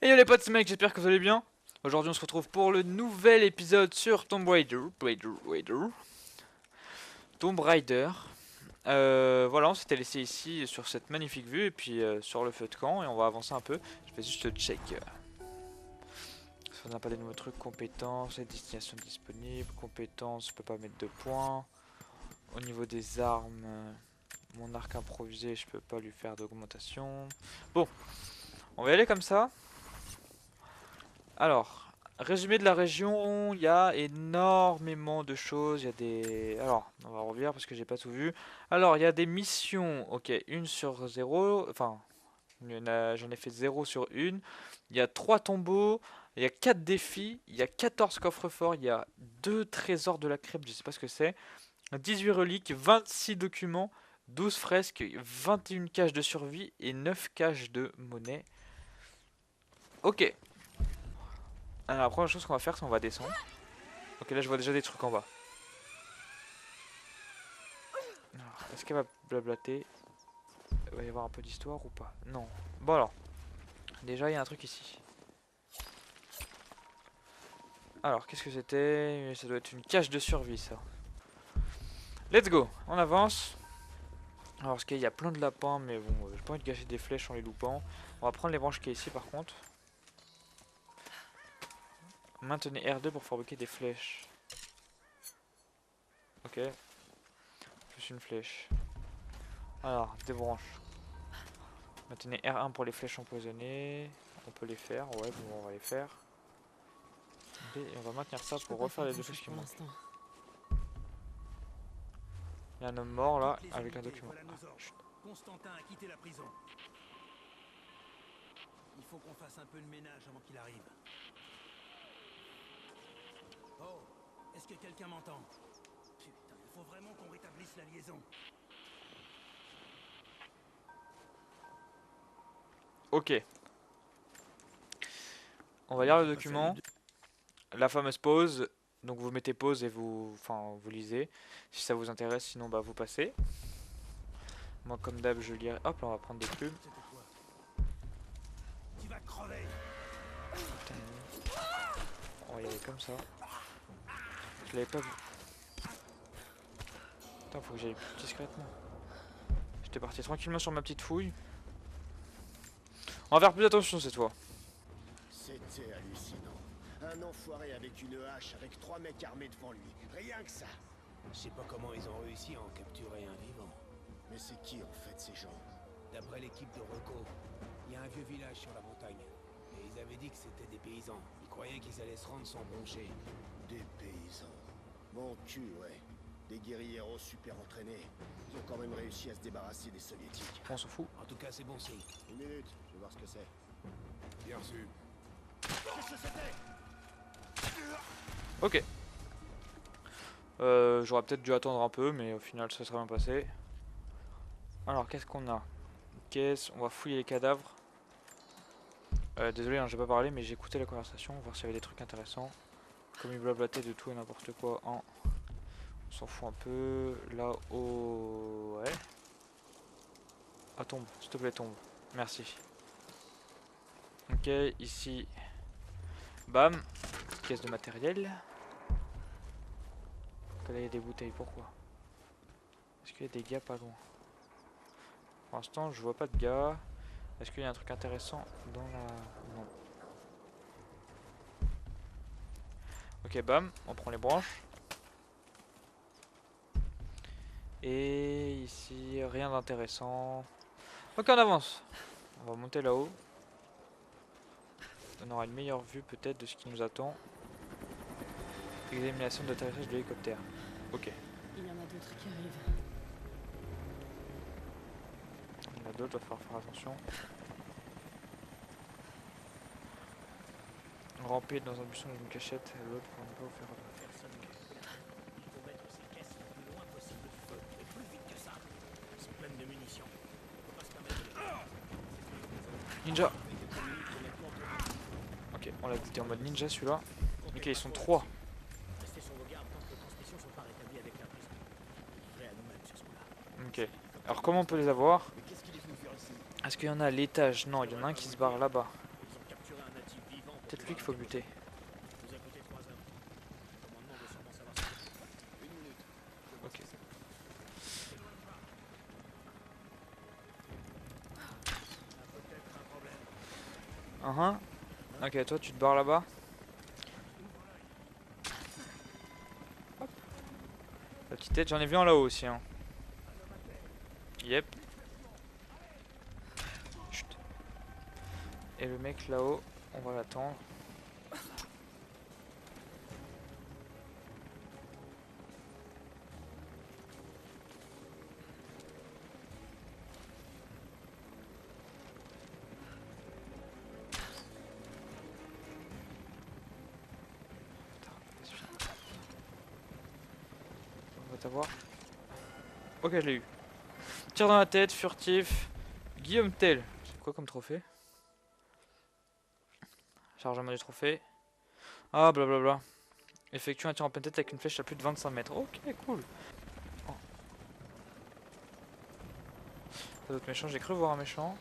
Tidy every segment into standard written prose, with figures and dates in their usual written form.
Et yo les potes, c'est Mike, j'espère que vous allez bien. Aujourd'hui on se retrouve pour le nouvel épisode sur Tomb Raider. Voilà, on s'était laissé ici sur cette magnifique vue et puis sur le feu de camp et on va avancer un peu. Je vais juste check. Si on n'a pas des nouveaux trucs, compétences, et destinations disponibles, compétences, je peux pas mettre de points. Au niveau des armes, mon arc improvisé, je peux pas lui faire d'augmentation. Bon, on va y aller comme ça. Alors, résumé de la région, il y a énormément de choses. Il y a des... Alors, on va revenir parce que j'ai pas tout vu. Alors, il y a des missions. Ok, 1 sur 0. Enfin, j'en ai fait 0 sur 1. Il y a 3 tombeaux. Il y a 4 défis. Il y a 14 coffres-forts. Il y a 2 trésors de la crypte. Je sais pas ce que c'est. 18 reliques. 26 documents. 12 fresques. 21 caches de survie. Et 9 caches de monnaie. Ok. Alors, la première chose qu'on va faire, c'est qu'on va descendre. Ok, là je vois déjà des trucs en bas. Alors, est-ce qu'elle va blablater? Il va y avoir un peu d'histoire ou pas? Non. Bon alors, déjà il y a un truc ici. Alors, qu'est-ce que c'était? Ça doit être une cache de survie ça. Let's go, on avance. Alors, parce qu'il y a plein de lapins, mais bon, j'ai pas envie de gâcher des flèches en les loupant. On va prendre les branches qui est ici par contre. Maintenez R2 pour fabriquer des flèches. Ok. Plus une flèche. Alors, des branches. Maintenez R1 pour les flèches empoisonnées. On peut les faire, ouais, bon, on va les faire. Et on va maintenir ça pour refaire les deux flèches qui manquent. Il y a un homme mort là avec un document. Chut. Constantin a quitté la prison. Il faut qu'on fasse un peu de ménage avant qu'il arrive. Oh, est-ce que quelqu'un m'entend? Putain, il faut vraiment qu'on rétablisse la liaison. Ok. On va lire le document. La fameuse pause. Donc vous mettez pause et vous, enfin, vous lisez. Si ça vous intéresse, sinon bah vous passez. Moi comme d'hab je lirai. Hop là on va prendre des plumes. Tu vas crever. Putain, on va y aller comme ça. Je l'avais pas vu. Putain, faut que j'aille plus discrètement. J'étais parti tranquillement sur ma petite fouille. On va faire plus attention cette fois. C'était hallucinant. Un enfoiré avec une hache, avec 3 mecs armés devant lui. Rien que ça. Je sais pas comment ils ont réussi à en capturer un vivant. Mais c'est qui en fait ces gens? D'après l'équipe de Rocco, il y a un vieux village sur la montagne. Et ils avaient dit que c'était des paysans. Ils croyaient qu'ils allaient se rendre sans broncher. Des paysans. Mon cul, ouais. Des guérilleros super entraînés. Ils ont quand même réussi à se débarrasser des soviétiques. On s'en fout. En tout cas, c'est bon signe. Une minute, je vais voir ce que c'est. Bien sûr. Qu'est-ce que c'était? Ok. J'aurais peut-être dû attendre un peu, mais au final ça serait bien passé. Alors qu'est-ce qu'on a? Caisse, on va fouiller les cadavres. Désolé, hein, j'ai pas parlé, mais j'ai écouté la conversation, voir s'il y avait des trucs intéressants. Comme il blablatait de tout et n'importe quoi en... On s'en fout un peu. Là-haut... Ouais. Ah, tombe, s'il te plaît, tombe. Merci. Ok, ici... Bam. Caisse de matériel. Là, il y a des bouteilles, pourquoi? Est-ce qu'il y a des gars pas loin? Pour l'instant, je vois pas de gars. Est-ce qu'il y a un truc intéressant dans la... Non. Ok, bam, on prend les branches. Et ici, rien d'intéressant. Ok, on avance. On va monter là-haut. On aura une meilleure vue peut-être de ce qui nous attend. Examination d'atterrissage de l'hélicoptère. Ok. Il y en a d'autres qui arrivent. Il y en a d'autres, va falloir faire attention. Ramper dans un buisson dans une cachette, l'autre pour ne pas vous faire... Personne ne peut. Il faut mettre ces caisses le plus loin possible du feu. Et plus vite que ça. Elles sont pleines de munitions. On peut pas se permettre de... Ninja. Ok, on l'a dit en mode ninja celui-là. Ok, ils sont 3. Restez sur vos gardes tant que les transmissions sont pas rétablies avec la prison. Livrés à nous-mêmes sur ce coup-là. Ok. Alors comment on peut les avoir? Mais qu'est-ce qu'il est venu faire ici? Est-ce qu'il y en a à l'étage? Non, il y en a un qui se barre là-bas. Ils ont capturé un peut-être lui qu'il faut buter. Vous a coûté 3 heures. Le commandement veut sûrement savoir ce que c'est. Une minute. Je vois Ok. ce que c'est. Peut-être un problème. Ok, toi tu te barres là-bas. La petite tête, j'en ai vu en là-haut aussi. Hein. Yep. Chut. Et le mec là-haut, on va l'attendre. On va t'avoir. Ok, je l'ai eu. Tir dans la tête, furtif. Guillaume Tell. C'est quoi comme trophée? Chargement du trophée. Ah, blablabla. Effectue un tir en pleine tête avec une flèche à plus de 25 mètres. Ok, cool. Oh. Pas d'autres méchants, j'ai cru voir un méchant.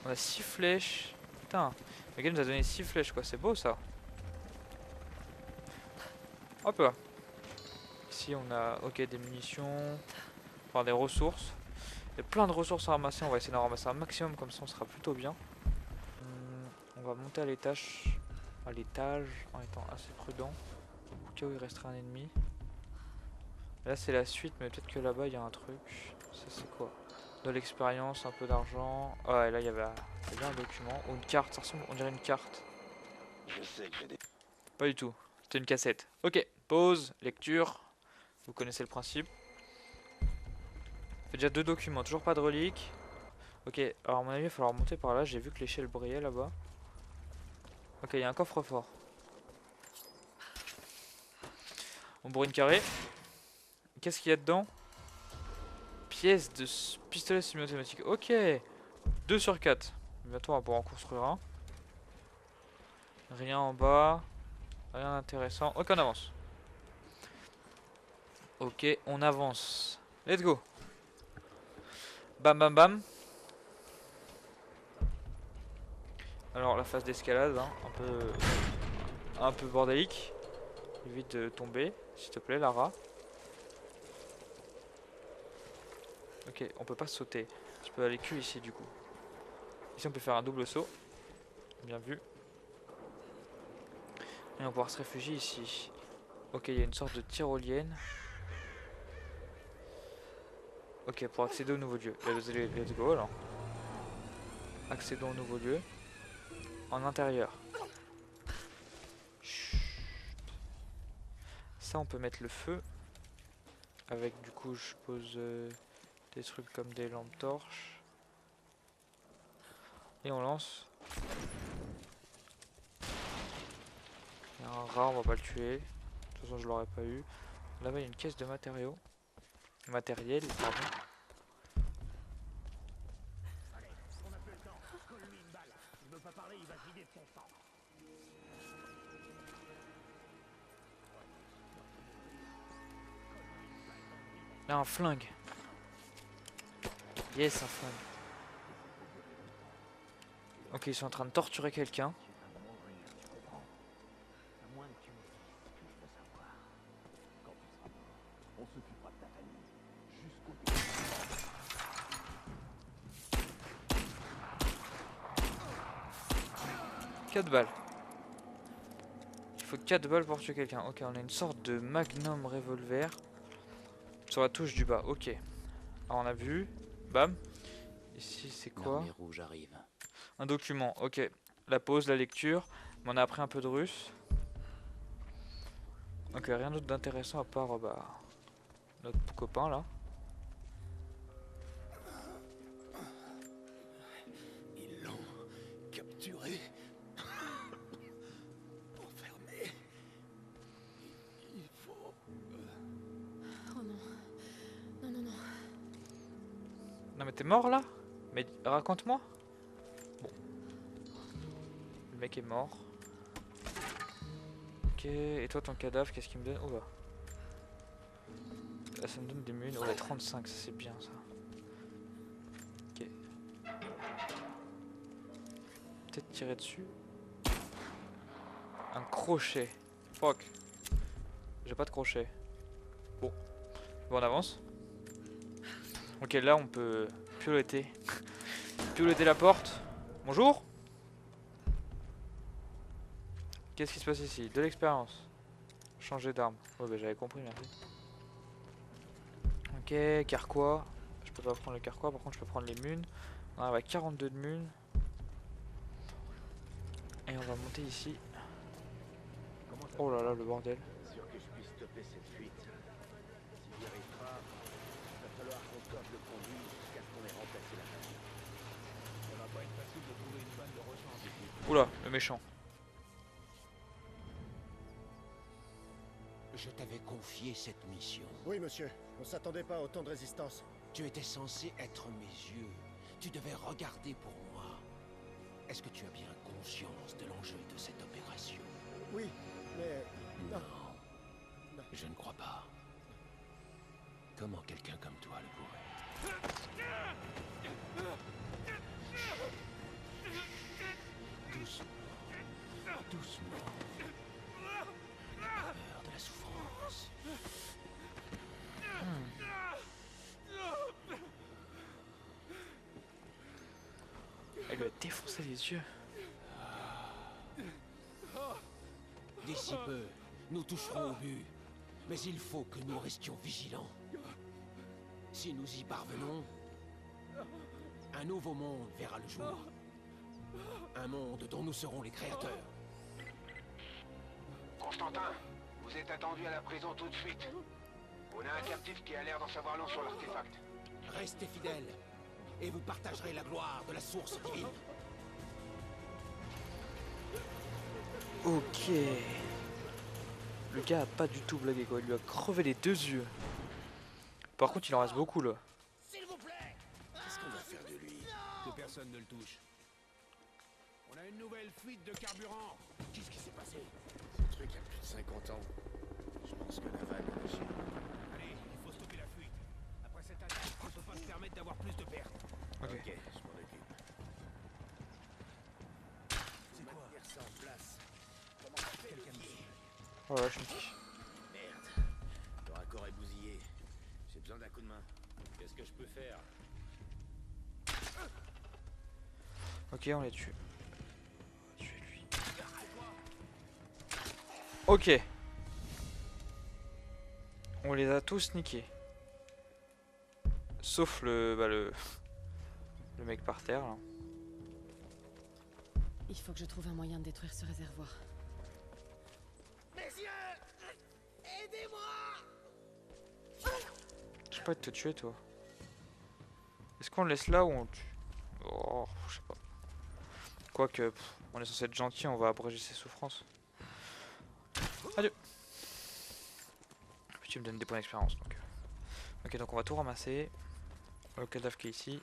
On a 6 flèches. Putain, le gars nous a donné 6 flèches quoi, c'est beau ça. Hop là. Ici on a des munitions. Enfin des ressources. Il y a plein de ressources à ramasser, on va essayer d'en ramasser un maximum comme ça on sera plutôt bien. On va monter à l'étage. À l'étage en étant assez prudent. Au cas où il resterait un ennemi. Là c'est la suite mais peut-être que là-bas il y a un truc. Ça c'est quoi? De l'expérience, un peu d'argent. Ah ouais là il y avait un document. Ou une carte, ça ressemble, on dirait une carte. Je sais que j'ai des... Pas du tout, c'était une cassette. Ok, pause, lecture. Vous connaissez le principe. Fait déjà 2 documents, toujours pas de reliques. Ok, alors à mon avis il va falloir monter par là. J'ai vu que l'échelle brillait là-bas. Ok, il y a un coffre-fort. On bourrine carré. Qu'est-ce qu'il y a dedans? Pièce de pistolet semi-automatique. Ok, 2 sur 4. Bientôt on va pouvoir en construire un. Rien en bas. Rien d'intéressant. Ok, on avance. Ok, on avance. Let's go. Bam bam bam. Alors la phase d'escalade, hein, un peu bordélique. Évite de tomber, s'il te plaît, Lara. Ok, on peut pas sauter. Je peux aller que ici du coup. Ici on peut faire un double saut. Bien vu. Et on va pouvoir se réfugier ici. Ok, il y a une sorte de tyrolienne. Ok, pour accéder au nouveau lieu. Let's go alors. Accédons au nouveau lieu. En intérieur. Chut. Ça on peut mettre le feu. Avec du coup je pose des trucs comme des lampes torches. Et on lance. Il y a un rat, on va pas le tuer. De toute façon je l'aurais pas eu. Là-bas il y a une caisse de matériaux. Matériel, pardon. Allez, on a plus le temps. Colle-lui une balle. Il veut pas parler, il va se vider de son sang. Là un flingue. Yes, un flingue. Ok, ils sont en train de torturer quelqu'un. À moins que tu me dises ce que je veux savoir. Quand tu seras mort, on s'occupera de ta famille. Jusqu'au... 4 balles. Il faut 4 balles pour tuer quelqu'un. Ok, on a une sorte de magnum revolver. Sur la touche du bas, ok. Alors on a vu. Bam. Ici c'est quoi? L'armée rouge arrive. Un document, ok. La pause, la lecture. Mais on a appris un peu de russe. Ok, rien d'autre d'intéressant à part notre copain là. Ils l'ont capturé. Enfermé. Il faut... Oh non. Non, non, non. Non mais t'es mort là? Mais raconte-moi. Bon. Le mec est mort. Ok, et toi ton cadavre, qu'est-ce qu'il me donne? Oh bah. Là ça me donne des munes. Oh, 35, ça c'est bien ça. Ok. Peut-être tirer dessus. Un crochet. Fuck. J'ai pas de crochet. Bon. Bon, on avance. Ok, là on peut piloter. Piloter la porte. Bonjour. Qu'est-ce qui se passe ici? De l'expérience. Changer d'arme. Ouais, bah j'avais compris, merci. Ok, carquois. Je peux pas prendre le carquois, par contre je peux prendre les munes. On arrive à 42 de munes. Et on va monter ici. Oh là là, le bordel. Sûr que je puisse stopper cette fuite. S'il y arrivera, il va falloir qu'on cope le conduit jusqu'à ce qu'on ait remplacé la machine. Ça va pas être facile de trouver une panne de rechange ici. Oula, le méchant. Je t'avais confié cette mission. Oui, monsieur. On s'attendait pas à autant de résistance. Tu étais censé être mes yeux. Tu devais regarder pour moi. Est-ce que tu as bien conscience de l'enjeu de cette opération? Oui, mais... Non. Non. Je ne crois pas. Comment quelqu'un comme toi le pourrait? Doucement. Doucement. N'aie pas peur de la souffrance. Elle lui a défoncé les yeux. D'ici peu, nous toucherons au but. Mais il faut que nous restions vigilants. Si nous y parvenons, un nouveau monde verra le jour. Un monde dont nous serons les créateurs. Constantin, vous êtes attendu à la prison tout de suite. On a un captif qui a l'air d'en savoir long sur l'artefact. Restez fidèles, et vous partagerez la gloire de la source divine. Ok. Le gars a pas du tout blagué quoi, il lui a crevé les deux yeux. Par contre il en reste beaucoup là. Qu'est-ce qu'on va faire de lui? Que personne ne le touche. On a une nouvelle fuite de carburant. Qu'est-ce qui s'est passé? Ce truc a plus de 50 ans. Je pense que la vanne est lâchée. Allez, il faut stopper la fuite. Après cette attaque, on ne peut pas se permettre d'avoir plus de pertes. Ok. Ok, je m'en occupe. C'est quoi? Maintenir ça en place. Comment ça fait le pied? Oh là, je suis... Merde. Le raccord est bousillé. J'ai besoin d'un coup de main. Qu'est-ce que je peux faire? Ok, on les tue. On va tuer lui. Ok. On les a tous niqués. Sauf le mec par terre là. Il faut que je trouve un moyen de détruire ce réservoir. J'ai pas de te tuer toi. Est-ce qu'on le laisse là ou on le tue? Oh, je sais pas. Quoique, on est censé être gentil, on va abréger ses souffrances. Adieu. Puis tu me donnes des points d'expérience donc. Ok, donc on va tout ramasser. Le cadavre qui est ici.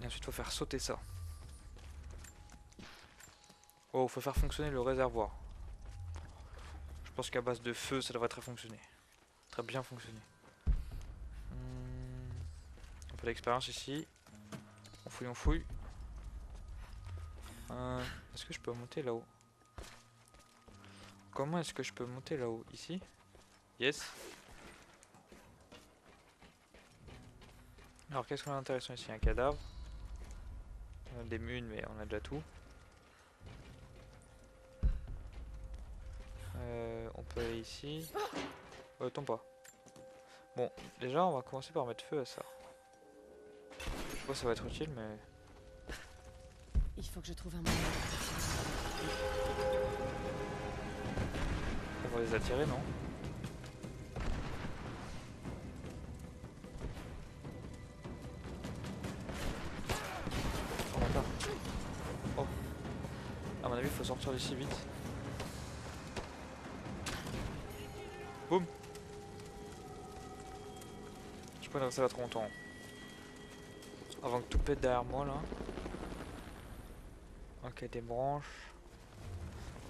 Et ensuite, faut faire sauter ça. Oh, faut faire fonctionner le réservoir. Je pense qu'à base de feu, ça devrait très fonctionner. Très bien fonctionner. Un peu d'expérience ici. On fouille, on fouille. Est-ce que je peux monter là-haut? Comment est-ce que je peux monter là-haut? Ici? Yes. Alors qu'est-ce qu'on a d'intéressant ici? Un cadavre. On a des munes mais on a déjà tout. On peut aller ici. Tombe pas. Bon, déjà on va commencer par mettre feu à ça. Je sais pas si ça va être utile mais... Il faut que je trouve un moyen de détruire ça. On va les attirer, non? Oh, bâtard. Oh. À mon avis, il faut sortir d'ici vite. Boum. Je peux pas rester là trop longtemps. Avant que tout pète derrière moi, là. Ok, des branches.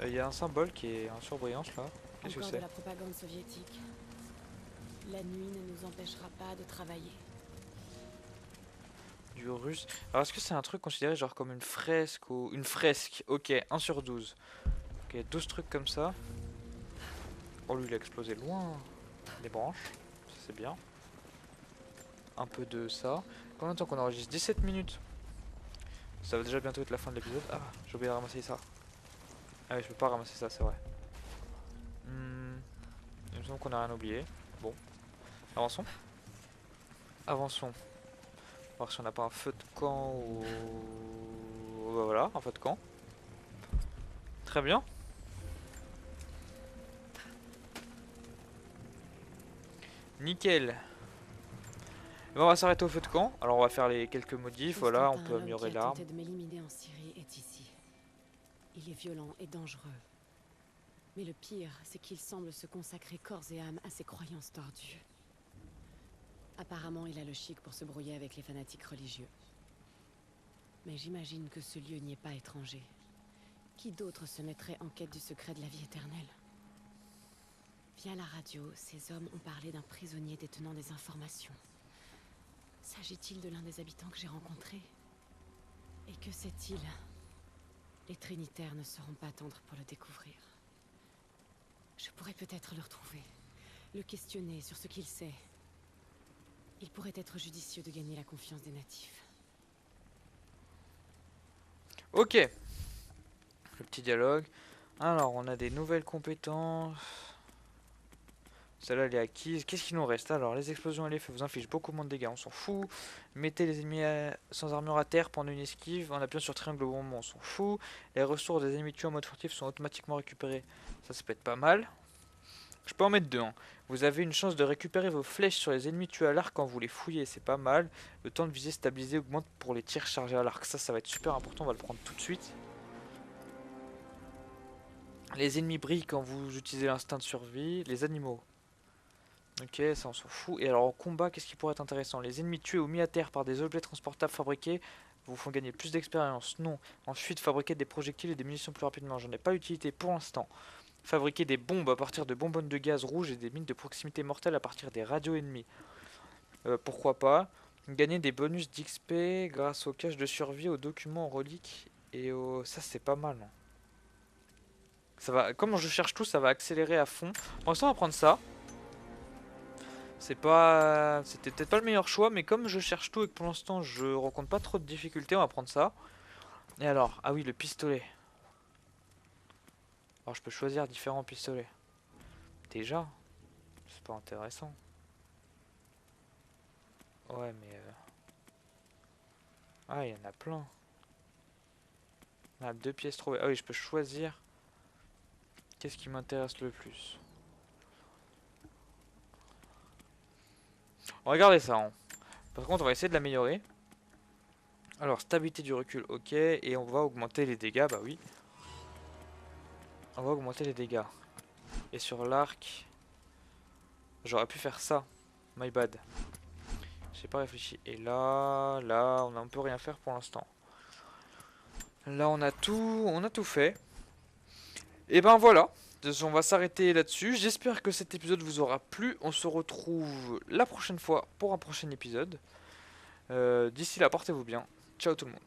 Il y a un symbole qui est en surbrillance, là. Qu'est-ce que Encore de c'est? la propagande soviétique. La nuit ne nous empêchera pas de travailler. Du russe. Alors est-ce que c'est un truc considéré genre comme une fresque ou... Une fresque, ok, 1 sur 12. Ok, Ok, 12 trucs comme ça. Oh, lui, il a explosé loin des branches. Ça, c'est bien. Un peu de ça. Combien de temps qu'on enregistre? 17 minutes. Ça va déjà bientôt être la fin de l'épisode. Ah, j'ai oublié de ramasser ça. Ah oui, je peux pas ramasser ça, c'est vrai. Il me semble qu'on a rien oublié. Bon. Avançons. Avançons. Voir si on n'a pas un feu de camp ou... Bah voilà, un feu de camp. Très bien. Nickel. Bon, on va s'arrêter au feu de camp. Alors on va faire les quelques modifs. Voilà, on peut améliorer l'arme. L'homme qui a tenté de m'éliminer en Syrie est ici. Il est violent et dangereux. Mais le pire, c'est qu'il semble se consacrer corps et âme à ses croyances tordues. Apparemment, il a le chic pour se brouiller avec les fanatiques religieux. Mais j'imagine que ce lieu n'y est pas étranger. Qui d'autre se mettrait en quête du secret de la vie éternelle? Via la radio, ces hommes ont parlé d'un prisonnier détenant des informations. S'agit-il de l'un des habitants que j'ai rencontrés? Et que sait-il? Les Trinitaires ne seront pas tendres pour le découvrir. Je pourrais peut-être le retrouver, le questionner sur ce qu'il sait. Il pourrait être judicieux de gagner la confiance des natifs. Ok. Le petit dialogue. Alors, on a des nouvelles compétences. Celle-là, elle est acquise. Qu'est-ce qu'il nous reste? Alors, les explosions et les feux vous infligent beaucoup moins de dégâts, on s'en fout. Mettez les ennemis sans armure à terre pendant une esquive en appuyant sur triangle au bon moment, on s'en fout. Les ressources des ennemis tués en mode furtif sont automatiquement récupérées. Ça peut être pas mal. Je peux en mettre deux. Hein. Vous avez une chance de récupérer vos flèches sur les ennemis tués à l'arc quand vous les fouillez, c'est pas mal. Le temps de viser stabilisé augmente pour les tirs chargés à l'arc. Ça va être super important, on va le prendre tout de suite. Les ennemis brillent quand vous utilisez l'instinct de survie. Les animaux. Ok, ça on s'en fout. Et alors en combat, qu'est-ce qui pourrait être intéressant? Les ennemis tués ou mis à terre par des objets transportables fabriqués vous font gagner plus d'expérience. Non. Ensuite, fabriquer des projectiles et des munitions plus rapidement. J'en ai pas utilité pour l'instant. Fabriquer des bombes à partir de bonbonnes de gaz rouges et des mines de proximité mortelles à partir des radios ennemis. Pourquoi pas. Gagner des bonus d'XP grâce aux caches de survie, aux documents, aux reliques et aux... Ça c'est pas mal. Hein. Ça va... Comme je cherche tout, ça va accélérer à fond. Pour l'instant on va prendre ça. C'est pas... C'était peut-être pas le meilleur choix, mais comme je cherche tout et que pour l'instant je rencontre pas trop de difficultés, on va prendre ça. Et alors, ah oui, le pistolet. Alors je peux choisir différents pistolets. Déjà, c'est pas intéressant. Ouais, mais... Ah, il y en a plein. Ah, 2 pièces trouvées. Ah oui, je peux choisir. Qu'est-ce qui m'intéresse le plus? On va regarder ça. Hein. Par contre, on va essayer de l'améliorer. Alors, stabilité du recul, ok. Et on va augmenter les dégâts, bah oui. On va augmenter les dégâts. Et sur l'arc... J'aurais pu faire ça. My bad. J'ai pas réfléchi. Et là, on a un peu rien faire pour l'instant. Là, on a tout fait. Et ben voilà. On va s'arrêter là-dessus. J'espère que cet épisode vous aura plu. On se retrouve la prochaine fois pour un prochain épisode. D'ici là, portez-vous bien. Ciao tout le monde.